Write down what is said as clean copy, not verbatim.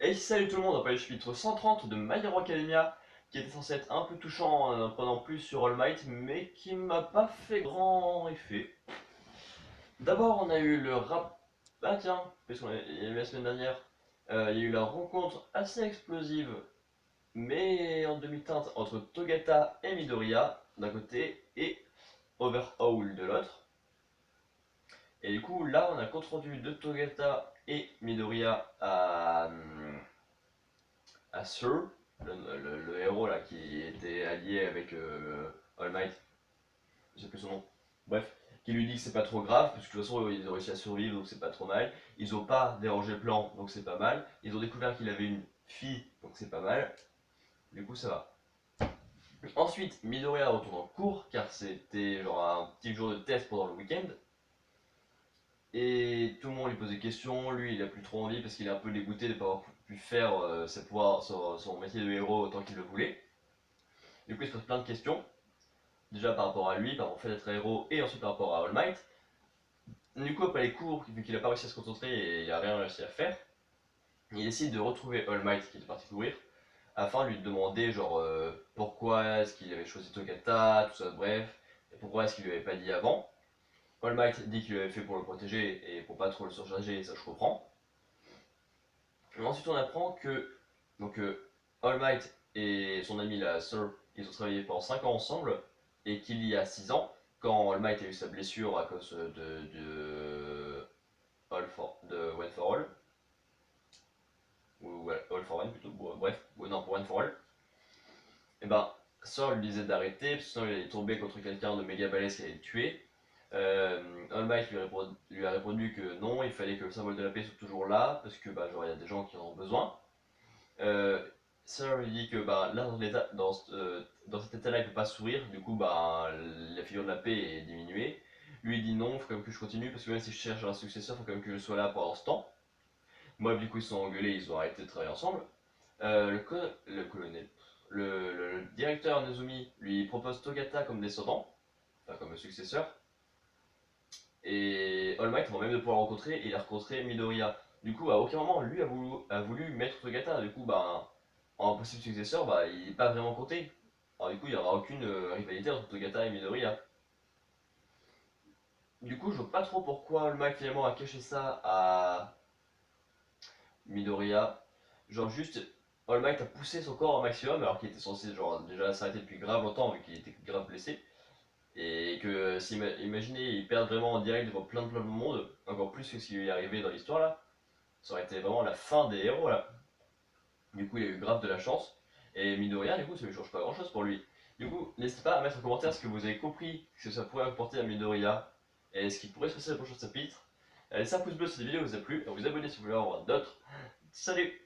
Et salut tout le monde, on va le chapitre 130 de My Hero Academia, qui était censé être un peu touchant en apprenant plus sur All Might, mais qui m'a pas fait grand effet. D'abord, on a eu le rap. Ah tiens, parce qu'on il y a eu la semaine dernière, il y a eu la rencontre assez explosive, mais en demi-teinte, entre Togata et Midoriya d'un côté et Overhaul de l'autre. Et du coup, là, on a compte rendu de Togata et Midoriya à Sir, le héros là qui était allié avec All Might, je sais plus son nom. Bref, qui lui dit que c'est pas trop grave, parce que de toute façon ils ont réussi à survivre donc c'est pas trop mal. Ils ont pas dérangé le plan donc c'est pas mal. Ils ont découvert qu'il avait une fille donc c'est pas mal. Du coup ça va. Ensuite, Midoriya retourne en cours car c'était genre un petit jour de test pendant le week-end. Et tout le monde lui pose des questions, lui il a plus trop envie parce qu'il est un peu dégoûté de ne pas avoir pu faire ses pouvoirs, son métier de héros autant qu'il le voulait. Du coup il se pose plein de questions, déjà par rapport à lui, par rapport au fait d'être héros et ensuite par rapport à All Might. Du coup après les cours, vu qu'il a pas réussi à se concentrer et il a rien réussi à faire, il décide de retrouver All Might qui était parti courir, afin de lui demander genre pourquoi est-ce qu'il avait choisi Togata, tout ça bref, et pourquoi est-ce qu'il lui avait pas dit avant. All Might dit qu'il l'avait fait pour le protéger et pour pas trop le surcharger, et ça je comprends. Ensuite, on apprend que donc, All Might et son ami la Sir, ils ont travaillé pendant 5 ans ensemble et qu'il y a 6 ans, quand All Might a eu sa blessure à cause de One for All, ou All for One plutôt, bon, bref, non, pour One for All, et ben Sir lui disait d'arrêter parce que sinon il allait tomber contre quelqu'un de méga balèze qui allait le tuer. All Might lui a répondu que non, il fallait que le symbole de la paix soit toujours là parce que bah, genre il y a des gens qui en ont besoin. Euh, Sir lui dit que bah, là, dans cet état-là, il peut pas sourire, du coup, bah, la figure de la paix est diminuée. Lui, il dit non, il faut quand même que je continue, parce que même si je cherche un successeur, il faut quand même que je sois là pendant ce temps. Bref, du coup, ils se sont engueulés, ils ont arrêté de travailler ensemble. Le colonel, le directeur Nezumi lui propose Togata comme descendant, enfin comme successeur. Et All Might, avant même de pouvoir le rencontrer, il a rencontré Midoriya. Du coup, à aucun moment, lui a voulu mettre Togata. Du coup, bah, en possible successeur, bah, il n'est pas vraiment compté. Alors du coup, il n'y aura aucune rivalité entre Togata et Midoriya. Du coup, je vois pas trop pourquoi All Might finalement a caché ça à Midoriya. Genre juste, All Might a poussé son corps au maximum alors qu'il était censé genre déjà s'arrêter depuis grave longtemps vu qu'il était grave blessé. Et que si imaginez, il perd vraiment en direct devant plein de monde, encore plus que ce qui lui est arrivé dans l'histoire là, ça aurait été vraiment la fin des héros là. Du coup, il a eu grave de la chance. Et Midoriya, du coup, ça lui change pas grand chose pour lui. Du coup, n'hésitez pas à mettre en commentaire ce que vous avez compris, ce que ça pourrait apporter à Midoriya, et ce qui pourrait se passer dans le prochain chapitre. Laissez un pouce bleu si cette vidéo vous a plu, et vous abonnez si vous voulez en voir d'autres. Salut!